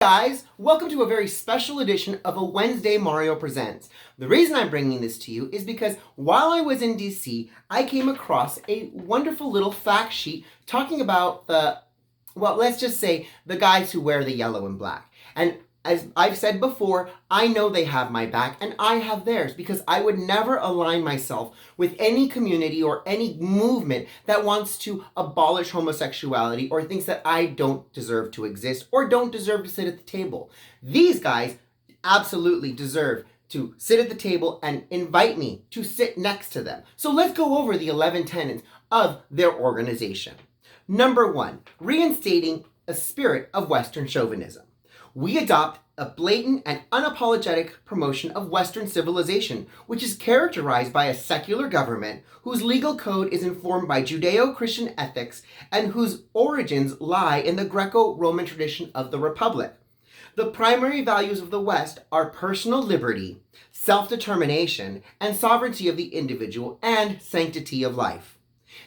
Guys, welcome to a very special edition of a Wednesday Mario Presents. The reason I'm bringing this to you is because while I was in DC, I came across a wonderful little fact sheet talking about let's just say the guys who wear the yellow and black. And as I've said before, I know they have my back and I have theirs because I would never align myself with any community or any movement that wants to abolish homosexuality or thinks that I don't deserve to exist or don't deserve to sit at the table. These guys absolutely deserve to sit at the table and invite me to sit next to them. So let's go over the 11 tenets of their organization. Number 1, reinstating a spirit of Western chauvinism. We adopt a blatant and unapologetic promotion of Western civilization, which is characterized by a secular government whose legal code is informed by Judeo-Christian ethics and whose origins lie in the Greco-Roman tradition of the Republic. The primary values of the West are personal liberty, self-determination, and sovereignty of the individual and sanctity of life.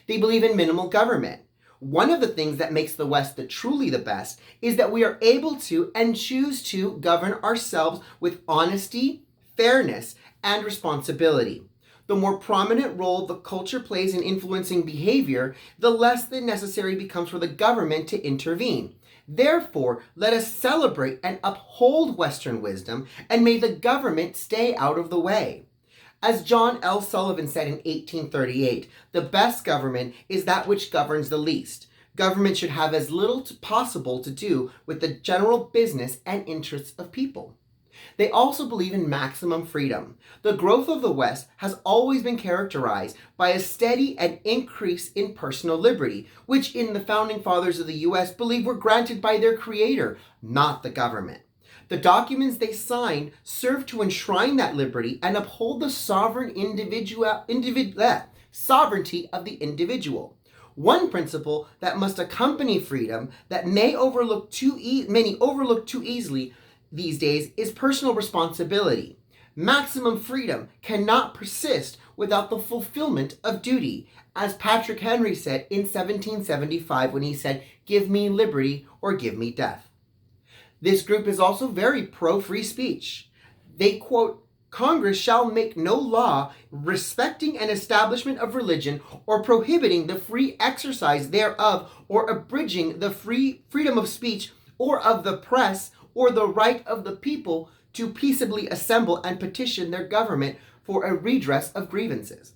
They believe in minimal government. One of the things that makes the West truly the best is that we are able to and choose to govern ourselves with honesty, fairness, and responsibility. The more prominent role the culture plays in influencing behavior, the less than necessary becomes for the government to intervene. Therefore, let us celebrate and uphold Western wisdom, and may the government stay out of the way. As John L. Sullivan said in 1838, the best government is that which governs the least. Government should have as little possible to do with the general business and interests of people. They also believe in maximum freedom. The growth of the West has always been characterized by a steady and increase in personal liberty, which in the founding fathers of the U.S. believe were granted by their creator, not the government. The documents they signed serve to enshrine that liberty and uphold the sovereignty of the individual. One principle that must accompany freedom that many overlook too easily these days is personal responsibility. Maximum freedom cannot persist without the fulfillment of duty, as Patrick Henry said in 1775 when he said, "Give me liberty or give me death." This group is also very pro-free speech. They quote, "Congress shall make no law respecting an establishment of religion or prohibiting the free exercise thereof or abridging the freedom of speech or of the press or the right of the people to peaceably assemble and petition their government for a redress of grievances."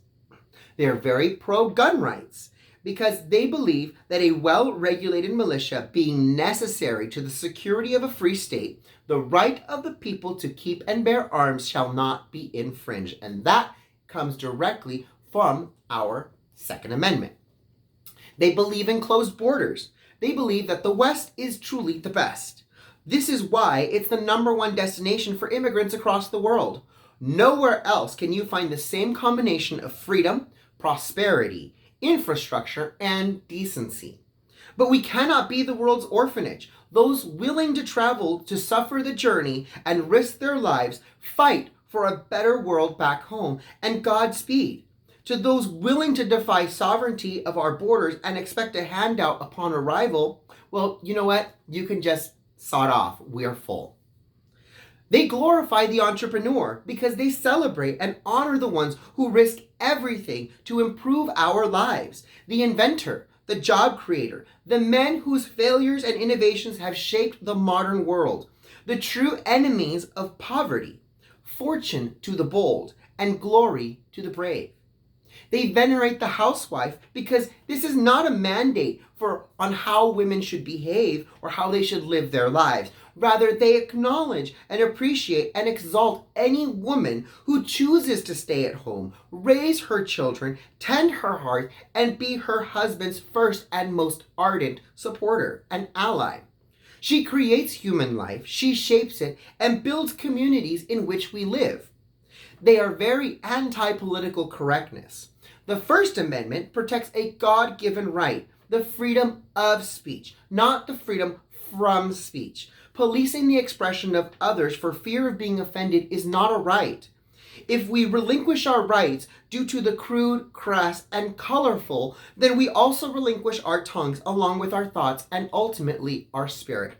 They are very pro-gun rights, because they believe that a well-regulated militia being necessary to the security of a free state, the right of the people to keep and bear arms shall not be infringed. And that comes directly from our Second Amendment. They believe in closed borders. They believe that the West is truly the best. This is why it's the #1 destination for immigrants across the world. Nowhere else can you find the same combination of freedom, prosperity, infrastructure, and decency. But we cannot be the world's orphanage. Those willing to travel to suffer the journey and risk their lives fight for a better world back home, and Godspeed. To those willing to defy sovereignty of our borders and expect a handout upon arrival, well, you know what? You can just sod off. We're full. They glorify the entrepreneur because they celebrate and honor the ones who risk everything to improve our lives. The inventor, the job creator, the men whose failures and innovations have shaped the modern world. The true enemies of poverty, fortune to the bold, and glory to the brave. They venerate the housewife because this is not a mandate on how women should behave or how they should live their lives. Rather, they acknowledge and appreciate and exalt any woman who chooses to stay at home, raise her children, tend her hearth, and be her husband's first and most ardent supporter and ally. She creates human life, she shapes it, and builds communities in which we live. They are very anti-political correctness. The First Amendment protects a God-given right, the freedom of speech, not the freedom from speech. Policing the expression of others for fear of being offended is not a right. If we relinquish our rights due to the crude, crass, and colorful, then we also relinquish our tongues along with our thoughts and ultimately our spirit.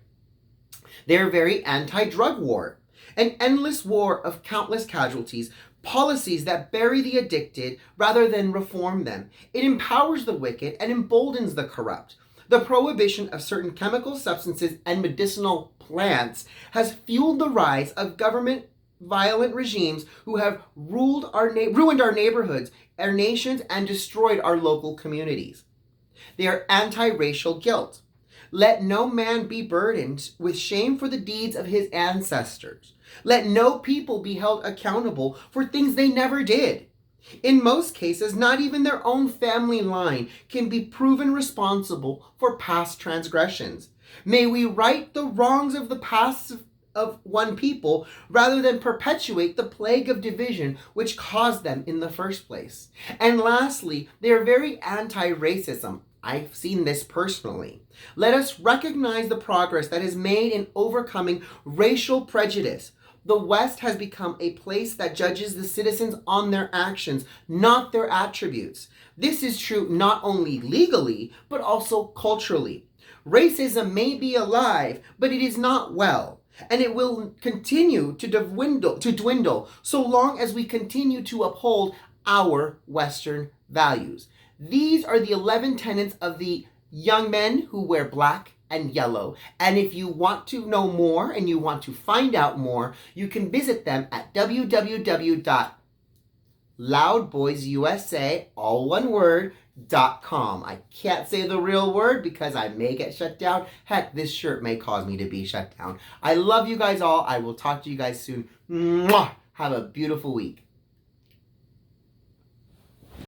They're very anti-drug war, an endless war of countless casualties, policies that bury the addicted rather than reform them. It empowers the wicked and emboldens the corrupt. The prohibition of certain chemical substances and medicinal plants has fueled the rise of government violent regimes who have ruined our neighborhoods, our nations, and destroyed our local communities. They are anti-racial guilt. Let no man be burdened with shame for the deeds of his ancestors. Let no people be held accountable for things they never did. In most cases, not even their own family line can be proven responsible for past transgressions. May we right the wrongs of the past of one people rather than perpetuate the plague of division which caused them in the first place. And lastly, they are very anti-racism. I've seen this personally. Let us recognize the progress that is made in overcoming racial prejudice. The West has become a place that judges the citizens on their actions, not their attributes. This is true not only legally, but also culturally. Racism may be alive, but it is not well, and it will continue to dwindle so long as we continue to uphold our Western values. These are the 11 tenets of the young men who wear black and yellow. And if you want to know more and you want to find out more, you can visit them at www.loudboysusa, all one word, .com. I can't say the real word because I may get shut down. Heck, this shirt may cause me to be shut down. I love you guys all. I will talk to you guys soon. Mwah! Have a beautiful week.